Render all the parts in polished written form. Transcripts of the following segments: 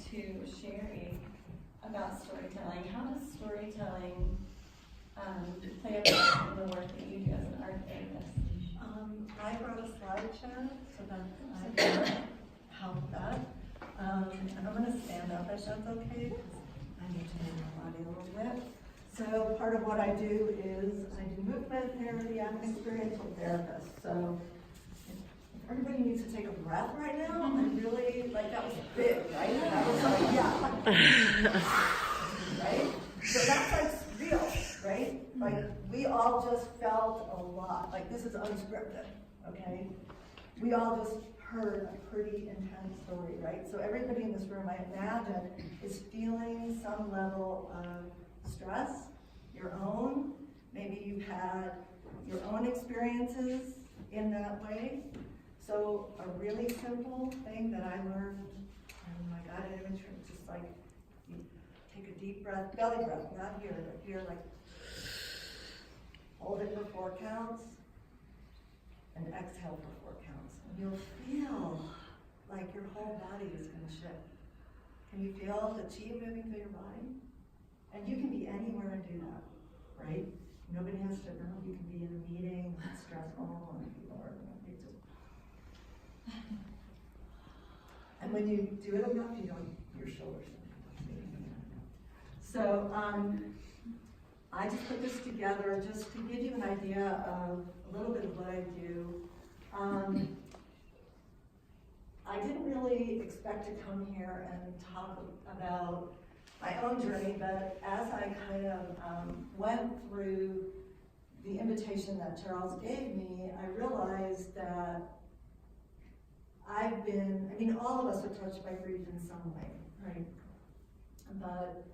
to Sheri about storytelling. How does storytelling play a part in the work that you do as an art therapist? I brought a slideshow so that I can help that. And I'm going to stand up if that's okay, because I need to move my body a little bit. So part of what I do is I do movement therapy. I'm an experiential therapist. So if everybody needs to take a breath right now. I'm really, like, that was big, right? That was like, yeah. Right? So that's like real, right? Like, we all just felt a lot. Like, this is unscripted, okay? We all just heard a pretty intense story, right? So everybody in this room, I imagine, is feeling some level of stress, your own. Maybe you've had your own experiences in that way. So a really simple thing that I learned, my guided image, just like, you take a deep breath, belly breath, not here, but here, like, hold it for 4 counts, and exhale for 4 counts. And you'll feel like your whole body is going to shift. Can you feel the chi moving through your body? And you can be anywhere and do that, right? Nobody has to know. You can be in a meeting, it's stressful, or you just. And when you do it enough, you don't, your shoulders. So I just put this together just to give you an idea of a little bit of what I do. I didn't really expect to come here and talk about my own journey, but as I kind of went through the invitation that Charles gave me, I realized that all of us are touched by grief in some way, right? But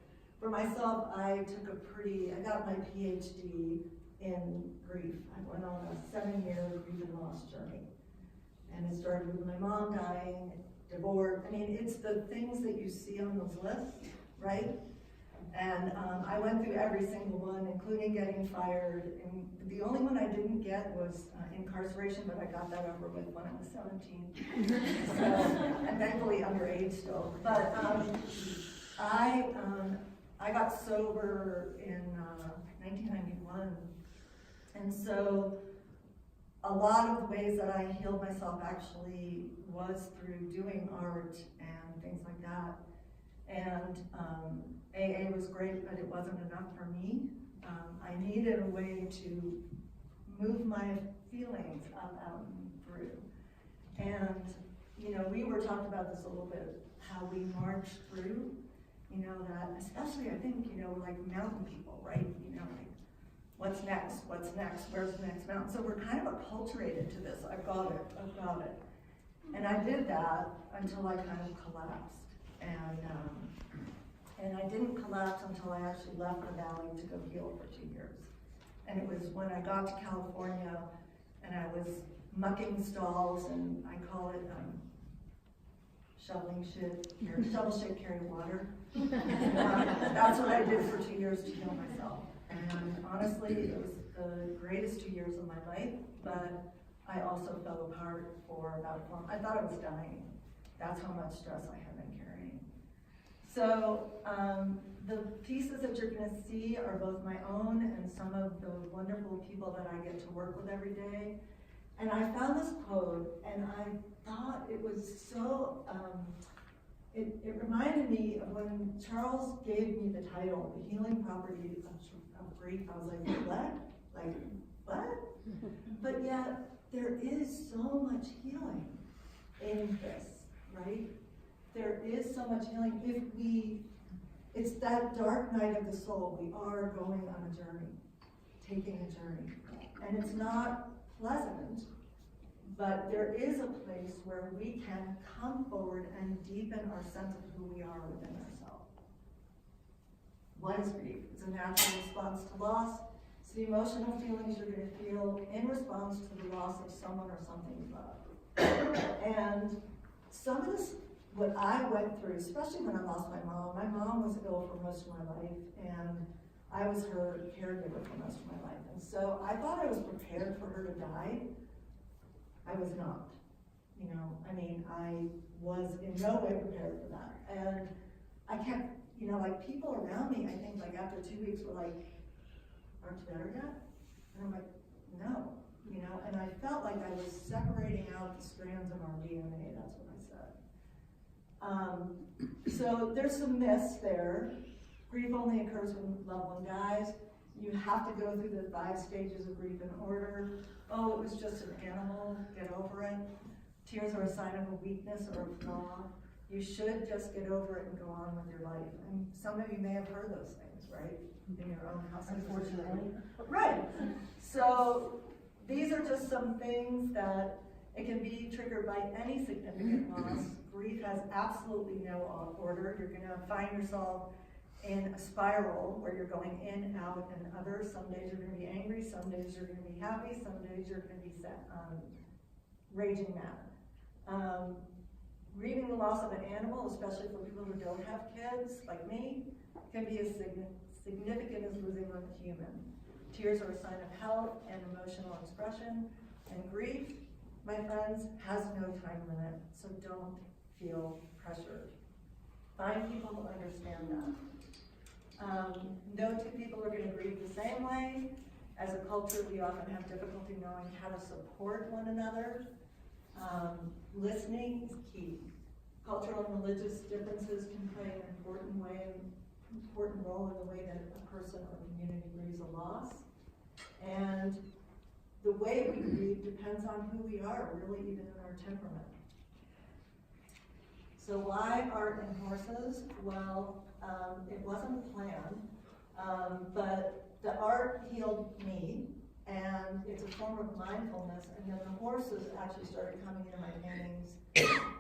for myself, I got my PhD in grief. I went on a 7-year grief and loss journey. And it started with my mom dying, divorce. It's the things that you see on those lists, right? And I went through every single one, including getting fired. And the only one I didn't get was incarceration, but I got that over with when I was 17. So, and thankfully underage still. But I got sober in 1991. And so a lot of the ways that I healed myself actually was through doing art and things like that. And AA was great, but it wasn't enough for me. I needed a way to move my feelings up, out, and through. And, we were talking about this a little bit, how we march through, that especially I think, we're like mountain people, right? Like, what's next? What's next? Where's the next mountain? So we're kind of acculturated to this. I've got it. And I did that until I kind of collapsed. And I didn't collapse until I actually left the valley to go heal for 2 years. And it was when I got to California and I was mucking stalls, and I call it shovel shit, carry water. That's what I did for 2 years to heal myself. And honestly, it was the greatest 2 years of my life, but I also fell apart for about 4 months. I thought I was dying. That's how much stress I had been carrying. So the pieces that you're going to see are both my own and some of the wonderful people that I get to work with every day. And I found this quote, and I thought it was so, it reminded me of when Charles gave me the title, The Healing Properties of Grief. I was like, what? Like, what? But yet, there is so much healing in this, right? There is so much healing. It's that dark night of the soul. We are going on a journey, taking a journey. And it's not pleasant, but there is a place where we can come forward and deepen our sense of who we are within ourselves. What is grief? It's a natural response to loss. It's the emotional feelings you're going to feel in response to the loss of someone or something you love. And some of this, what I went through, especially when I lost my mom was ill for most of my life, and I was her caregiver for most of my life. And so I thought I was prepared for her to die. I was not. you know, I mean, I was in no way prepared for that. And I kept, you know, like people around me, I think like after 2 weeks were like, aren't you better yet? And I'm like, no, you know, and I felt like I was separating out the strands of our DNA, that's what I said. So there's some myths there. Grief only occurs when a loved one dies. You have to go through the 5 stages of grief in order. Oh, it was just an animal, get over it. Tears are a sign of a weakness or a flaw. You should just get over it and go on with your life. And some of you may have heard those things, right? In your own house. Unfortunately. Right. So these are just some things that it can be triggered by any significant loss. Grief has absolutely no order. You're gonna find yourself in a spiral where you're going in, out, and other. Some days you're gonna be angry, some days you're gonna be happy, some days you're gonna be raging mad. Grieving the loss of an animal, especially for people who don't have kids, like me, can be as significant as losing a human. Tears are a sign of health and emotional expression, and grief, my friends, has no time limit, so don't feel pressured. Find people who understand that. No two people are gonna grieve the same way. As a culture, we often have difficulty knowing how to support one another. Listening is key. Cultural and religious differences can play an important role in the way that a person or community grieves a loss. And the way we grieve depends on who we are, really, even in our temperament. So why art and horses? Well, it wasn't planned, but the art healed me, and it's a form of mindfulness, and then the horses actually started coming into my paintings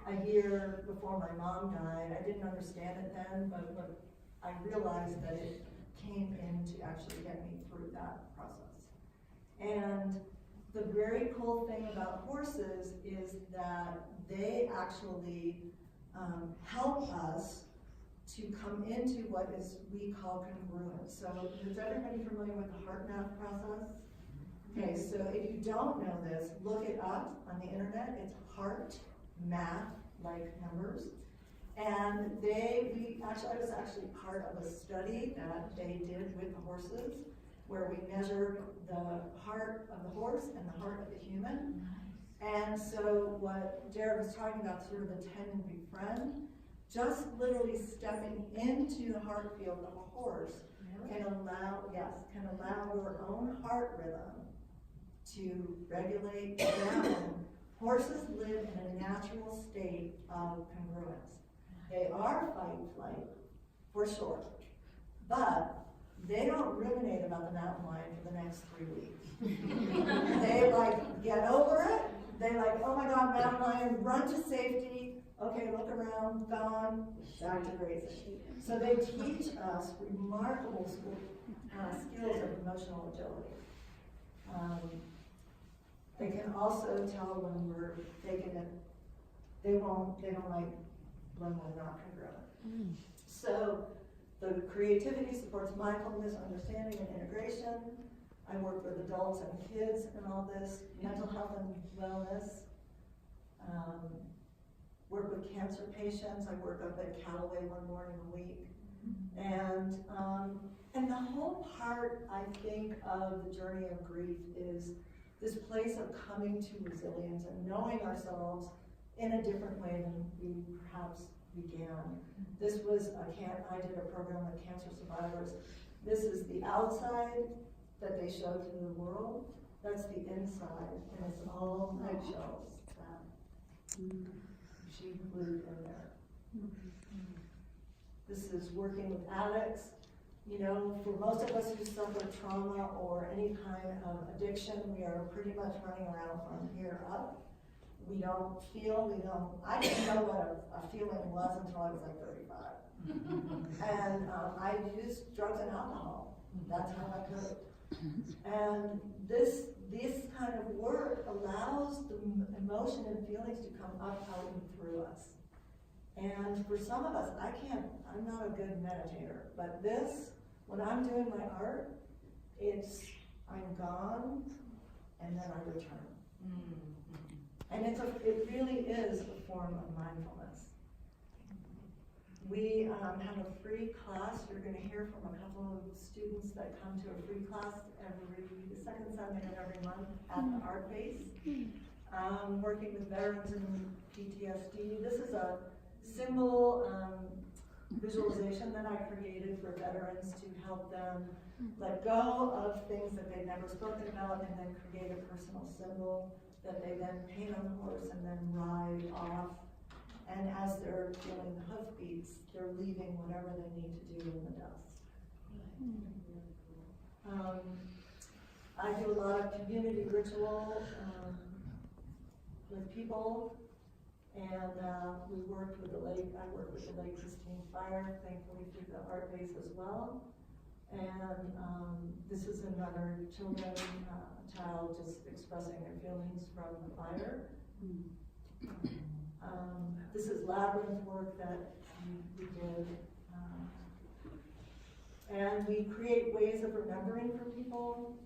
a year before my mom died. I didn't understand it then, but I realized that it came in to actually get me through that process. And the very cool thing about horses is that they actually help us to come into what we call congruence. So is everybody familiar with the heart math process? Okay, so if you don't know this, look it up on the internet. It's heart math, like numbers. And I was actually part of a study that they did with the horses, where we measured the heart of the horse and the heart of the human. And so what Jared was talking about, sort of the tend and befriend, just literally stepping into the heart field of a horse can allow your own heart rhythm to regulate down. Horses live in a natural state of congruence. They are fight and flight, for sure, but they don't ruminate about the mountain lion for the next 3 weeks. They get over it. They oh my God, mountain lion, run to safety. Okay, look around, gone, back to grazing. So they teach us remarkable skills of emotional agility. They can also tell when we're faking it. They don't like when we're not congruent. So the creativity supports mindfulness, understanding, and integration. I work with adults and kids in all this, mental health and wellness. Work with cancer patients. I work up at Callaway one morning a week. And the whole part, I think, of the journey of grief is this place of coming to resilience and knowing ourselves in a different way than we perhaps began. This was I did a program with cancer survivors. This is the outside that they show to the world. That's the inside, and it's all eggshells that she glued in there. This is working with addicts. You know, for most of us who suffer trauma or any kind of addiction, we are pretty much running around from here up. I didn't know what a feeling was until I was like 35. And I used drugs and alcohol. That's how I coped. And this kind of work allows the emotion and feelings to come up, out, and through us. And for some of us, I'm not a good meditator, but when I'm doing my art, I'm gone, and then I return. And it really is a form of mindfulness. We have a free class. You're going to hear from a couple of students that come to a free class every second Sunday of every month at the Art Base. Working with veterans in PTSD. This is a symbol visualization that I created for veterans to help them let go of things that they've never spoken about and then create a personal symbol that they then paint on the horse and then ride off. And as they're feeling the hoofbeats, they're leaving whatever they need to do in the dust. I do a lot of community ritual with people, and we worked with the Lake, I work with the Lake Christine Fire, thankfully through the Art Base as well. And this is another child just expressing their feelings from the fire. This is labyrinth work that we did. And we create ways of remembering for people.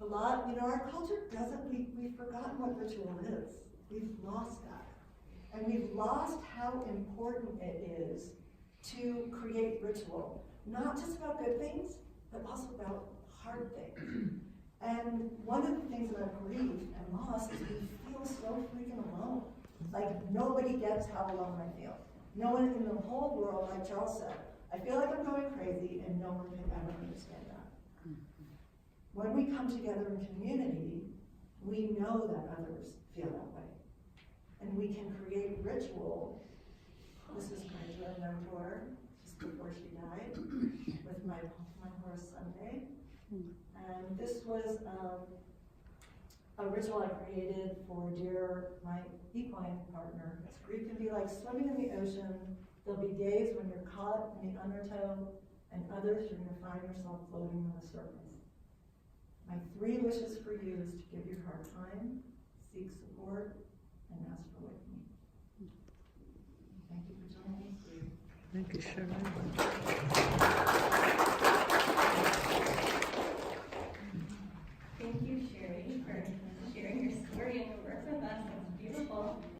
A lot, our culture we've forgotten what ritual is. We've lost that. And we've lost how important it is to create ritual. Not just about good things, but also about hard things. And one of the things about grief and loss is we feel so freaking alone. Like nobody gets how alone I feel. No one in the whole world, like Charles said, I feel like I'm going crazy and no one can ever understand that. When we come together in community, we know that others feel that way. And we can create ritual. This is my joy mentor, just before she died, with my horse Sunday. And this was a ritual I created for my equine partner. Grief can be like swimming in the ocean. There'll be days when you're caught in the undertow, and others you're going to find yourself floating on the surface. My 3 wishes for you is to give your heart time, seek support, and ask for wisdom. Thank you for joining us. Thank you, Sheri.